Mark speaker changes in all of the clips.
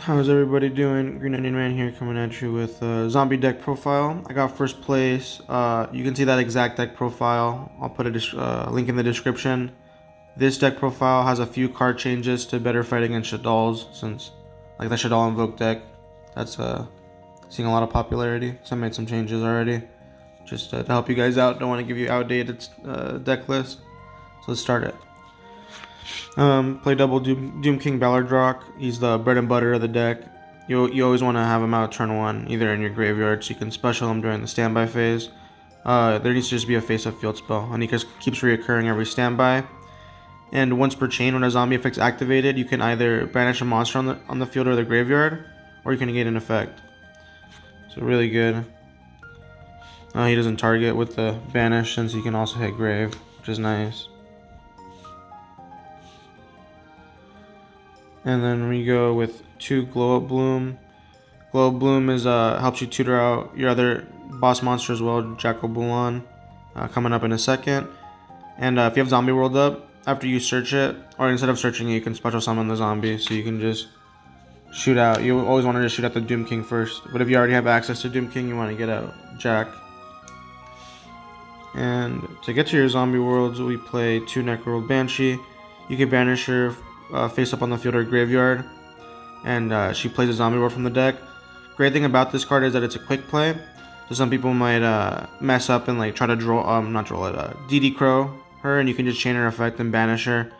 Speaker 1: How's everybody doing? Green Onion Man here, coming at you with a zombie deck profile. I got first place. You can see that exact deck profile. I'll put a link in the description. This deck profile has a few card changes to better fight against Shaddoll's, since like the Shaddall Invoke deck, that's seeing a lot of popularity. So I made some changes already, just to help you guys out. Don't want to give you outdated deck list. So let's start it. Play double Doom King Ballardrock. He's the bread and butter of the deck. You always want to have him out turn 1, either in your graveyard, so you can special him during the standby phase. There needs to just be a face-up field spell, and he just keeps reoccurring every standby. And once per chain, when a zombie effect's activated, you can either banish a monster on the field or the graveyard, or you can negate an effect. So really good. He doesn't target with the banish, since he can also hit grave, which is nice. And then we go with 2 Glow Up Bloom. Glow Up Bloom is helps you tutor out your other boss monster as well, Jackal Bulan, coming up in a second. And if you have Zombie World up, after you search it, or instead of searching it, you can special summon the zombie, so you can just shoot out. You always want to just shoot out the Doom King first, but if you already have access to Doom King, you want to get out Jack. And to get to your Zombie Worlds, we play 2 Necroworld Banshee. You can banish her face up on the field or graveyard, and she plays a zombie world from the deck. Great thing about this card is that it's a quick play, so some people might mess up and like try to DD Crow her, and you can just chain her effect and banish her.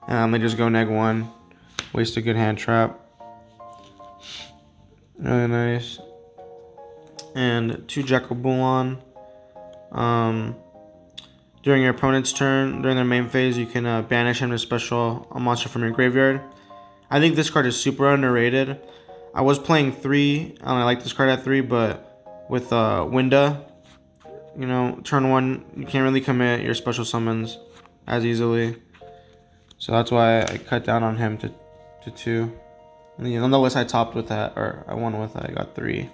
Speaker 1: They just go neg 1, waste a good hand trap. Really nice. And 2 Jackal Bulan. During your opponent's turn, during their main phase, you can banish him to special a monster from your graveyard. I think this card is super underrated. I was playing 3, and I like this card at 3, but with Winda, turn 1, you can't really commit your special summons as easily. So that's why I cut down on him to 2. And on the list I topped with that, or I won with that, I got 3.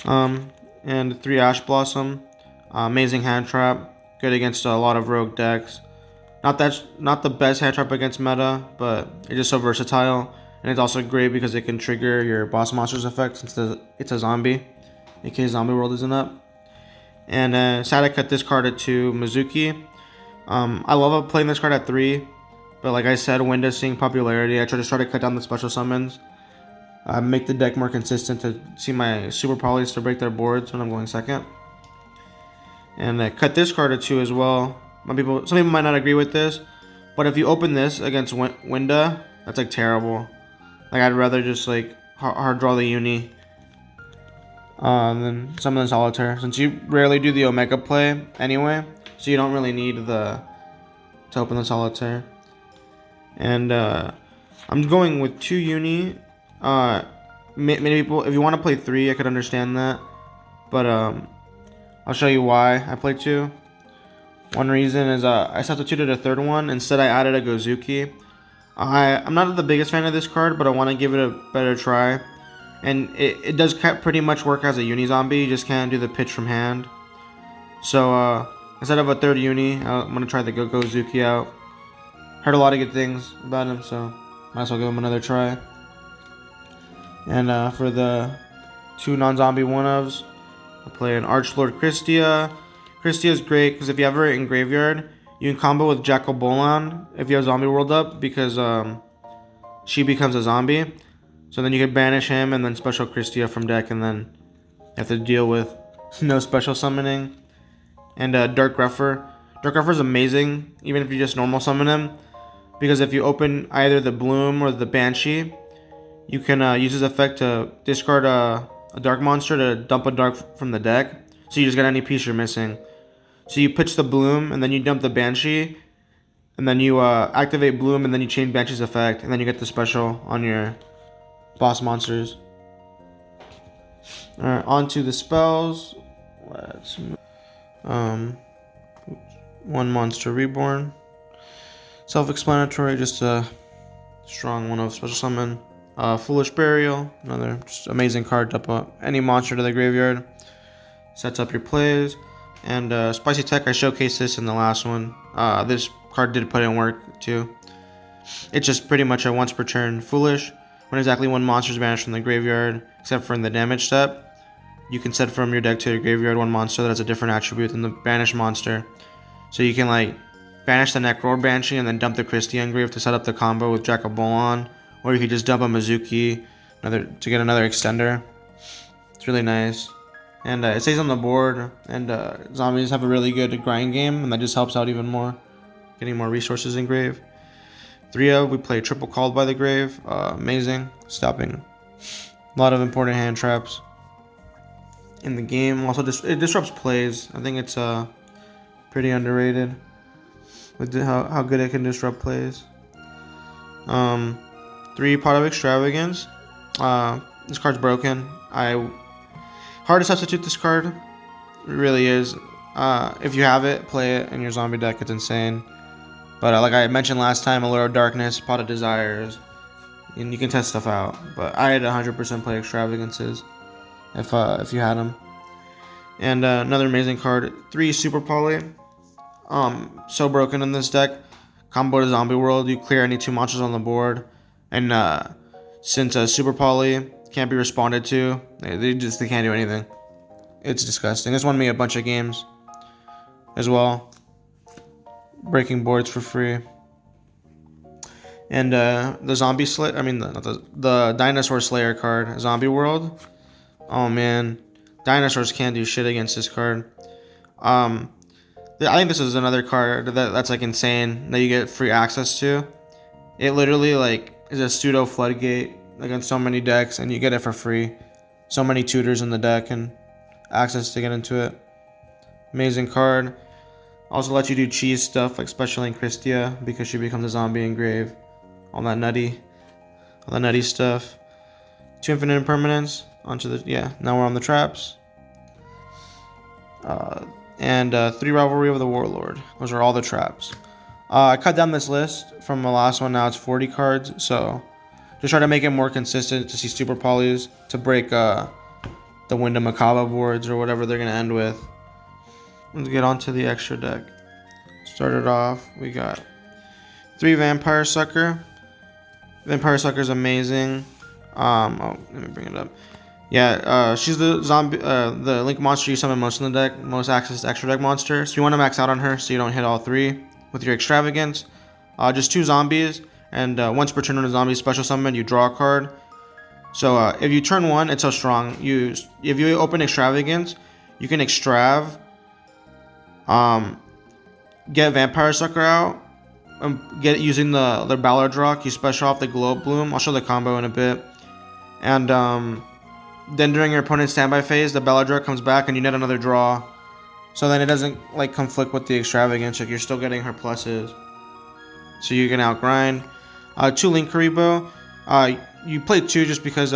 Speaker 1: And 3 Ash Blossom. Amazing hand trap. Good against a lot of rogue decks. Not the best hand trap against meta, but it's just so versatile, and it's also great because it can trigger your boss monster's effect since it's a zombie, in case Zombie World isn't up. And sad I cut this card at 2 Mizuki. I love playing this card at 3, but like I said, Winda's seeing popularity. I try to cut down the special summons, make the deck more consistent to see my super polys to break their boards when I'm going second. And I cut this card at 2 as well. Some people might not agree with this, but if you open this against Winda, that's like terrible. Like I'd rather just like hard draw the uni, than summon the Solitaire, since you rarely do the Omega play anyway, so you don't really need to open the Solitaire. And I'm going with 2 uni. Many people, if you want to play 3, I could understand that, but I'll show you why I played 2. One reason is I substituted a 3rd one. Instead, I added a Gozuki. I'm not the biggest fan of this card, but I want to give it a better try. And it does pretty much work as a uni zombie. You just can't do the pitch from hand. So instead of a 3rd uni, I'm going to try the Gozuki out. Heard a lot of good things about him, so might as well give him another try. And for the 2 non-zombie 1-ofs, I play an Archlord Christia. Christia is great because if you have her in graveyard, you can combo with Jackal Bolan if you have Zombie World up, because she becomes a zombie. So then you can banish him and then special Christia from deck, and then you have to deal with no special summoning. And Dark Gruffer. Dark Gruffer is amazing, even if you just normal summon him, because if you open either the Bloom or the Banshee, you can use his effect to discard a dark monster to dump a dark from the deck, so you just get any piece you're missing. So you pitch the Bloom, and then you dump the Banshee, and then you activate Bloom, and then you chain Banshee's effect, and then you get the special on your boss monsters. Alright, on to the spells. Let's move. 1 Monster Reborn. Self-explanatory, just a strong 1-of special summon. Foolish Burial, another just amazing card to put any monster to the graveyard. Sets up your plays. And Spicy Tech, I showcased this in the last one. This card did put in work too. It's just pretty much a once per turn Foolish. when exactly one monster is banished from the graveyard, except for in the damage step. You can set from your deck to your graveyard one monster that has a different attribute than the banished monster. So you can like banish the Necro Banshee and then dump the Christie Engrave to set up the combo with Jack of Bolon, or you could just dump a Mizuki to get another extender. It's really nice. And it stays on the board, and zombies have a really good grind game, and that just helps out even more, getting more resources in grave. 3 we play Triple Called by the Grave, amazing, stopping a lot of important hand traps in the game. Also, it disrupts plays. I think it's pretty underrated with how good it can disrupt plays. 3 Pot of Extravagance. This card's broken. Hard to substitute this card. It really is. If you have it, play it in your zombie deck. It's insane. But like I mentioned last time, Allure of Darkness, Pot of Desires, and you can test stuff out. But I'd 100% play Extravagances if you had them. And another amazing card, 3 Super Poly. So broken in this deck. Combo to Zombie World, you clear any 2 monsters on the board, and since Super Poly can't be responded to, they can't do anything. It's disgusting. This won me a bunch of games as well, breaking boards for free. And the Zombie Slayer, the Dinosaur Slayer card, Zombie World. Oh man, dinosaurs can't do shit against this card. I think this is another card that's like insane that you get free access to. It literally like is a pseudo floodgate against so many decks, and you get it for free. So many tutors in the deck and access to get into it. Amazing card. Also lets you do cheese stuff like Special Link Christia because she becomes a zombie engrave. All that nutty stuff. 2 infinite impermanence onto the now we're on the traps. And 3 Rivalry of the Warlord. Those are all the traps. I cut down this list from the last one. Now it's 40 cards, so just try to make it more consistent to see Super Polys to break the Wyndham Macabre boards or whatever they're gonna end with. Let's get on to the extra deck. Started off, we got 3 Vampire Sucker. Vampire Sucker's amazing. Let me bring it up. Yeah, she's the zombie, the Link monster you summon most in the deck, most access to extra deck monster. So you want to max out on her so you don't hit all 3 with your Extravagance. Just 2 zombies, and once per turn on a zombie special summon, you draw a card. So if you turn 1, it's so strong. If you open Extravagance, you can Extrav, get Vampire Sucker out, get it using the Ballard Rock. You special off the Globe Bloom. I'll show the combo in a bit. And then during your opponent's standby phase, the Ballard Rock comes back and you net another draw. So then it doesn't like conflict with the Extravagance. Like you're still getting her pluses. So you can outgrind. 2 Link Karibo. You play 2 just because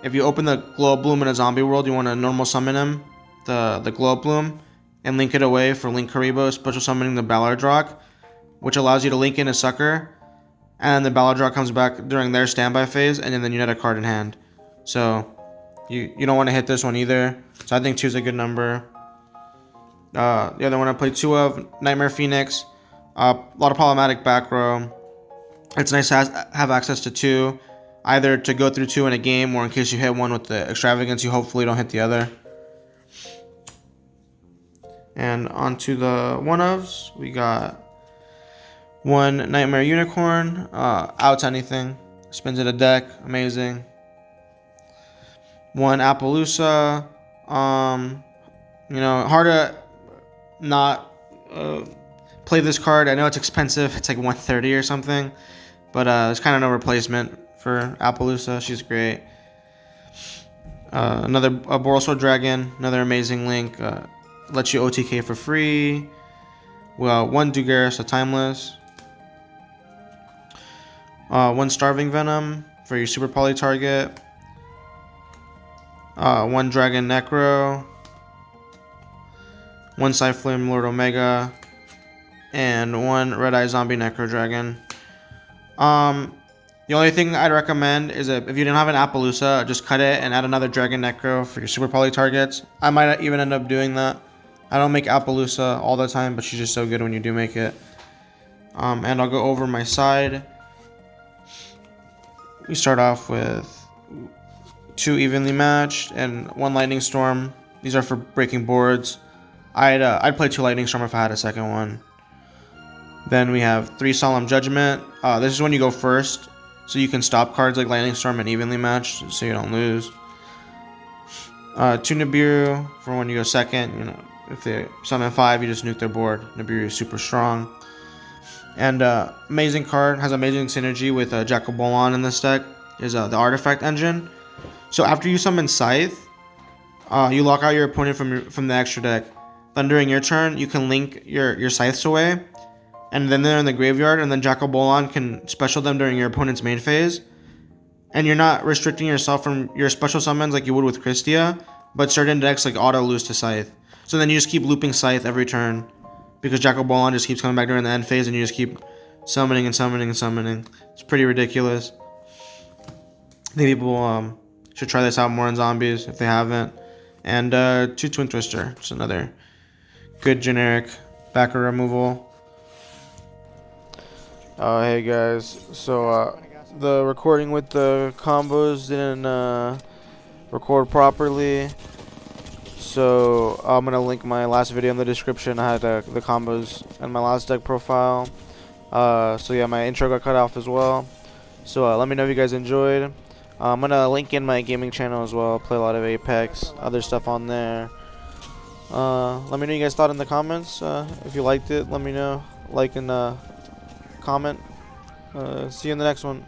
Speaker 1: if you open the Globe Bloom in a zombie world, you want to normal summon him, the Globe Bloom, and link it away for Link Karibo, special summoning the Ballard Rock, which allows you to link in a Sucker, and the Ballard Rock comes back during their standby phase, and then you net a card in hand. So you don't want to hit this one either. So I think 2 is a good number. The other one I played 2 of, Nightmare Phoenix. A lot of problematic back row. It's nice to have access to 2, either to go through 2 in a game, or in case you hit one with the Extravagance, you hopefully don't hit the other. And onto the one-ofs, we got 1 Nightmare Unicorn, outs anything, spins in a deck, amazing. 1 Appaloosa, hard to not play this card. I know it's expensive, it's like $130 or something, but there's kind of no replacement for Appaloosa. She's great. Another Borosword Dragon, another amazing link. Lets you OTK for free. Well, 1 Dugaris, a Timeless. 1 Starving Venom for your Super Poly target. 1 Dragon Necro. 1 Cyflame Lord Omega. And 1 Red Eye Zombie Necro Dragon. The only thing I'd recommend is that if you didn't have an Appaloosa, just cut it and add another Dragon Necro for your Super Poly targets. I might even end up doing that. I don't make Appaloosa all the time, but she's just so good when you do make it. And I'll go over my side. we start off with 2 evenly matched and 1 lightning storm. These are for breaking boards. I'd play 2 lightning storm if I had a second one. Then we have 3 solemn judgment. This is when you go first, so you can stop cards like lightning storm and evenly matched, so you don't lose. 2 Nibiru for when you go second. You know, if they summon 5, you just nuke their board. Nibiru is super strong. And amazing card, has amazing synergy with Jackal Bolon in this deck, is the artifact engine. So after you summon Scythe, you lock out your opponent from the extra deck. Then during your turn, you can link your Scythes away, and then they're in the graveyard, and then Jackal Bolon can special them during your opponent's main phase. And you're not restricting yourself from your special summons like you would with Christia, but certain decks like auto lose to Scythe. So then you just keep looping Scythe every turn, because Jackal Bolon just keeps coming back during the end phase, and you just keep summoning and summoning and summoning. It's pretty ridiculous. I think people should try this out more in Zombies if they haven't. And 2 Twin Twister, just another good generic backer removal. Hey guys, so the recording with the combos didn't record properly, so I'm gonna link my last video in the description. I had the combos in my last deck profile. So yeah, my intro got cut off as well. So let me know if you guys enjoyed. I'm gonna link in my gaming channel as well. I play a lot of Apex, other stuff on there. Let me know you guys thought in the comments. If you liked it, let me know. Like and comment. See you in the next one.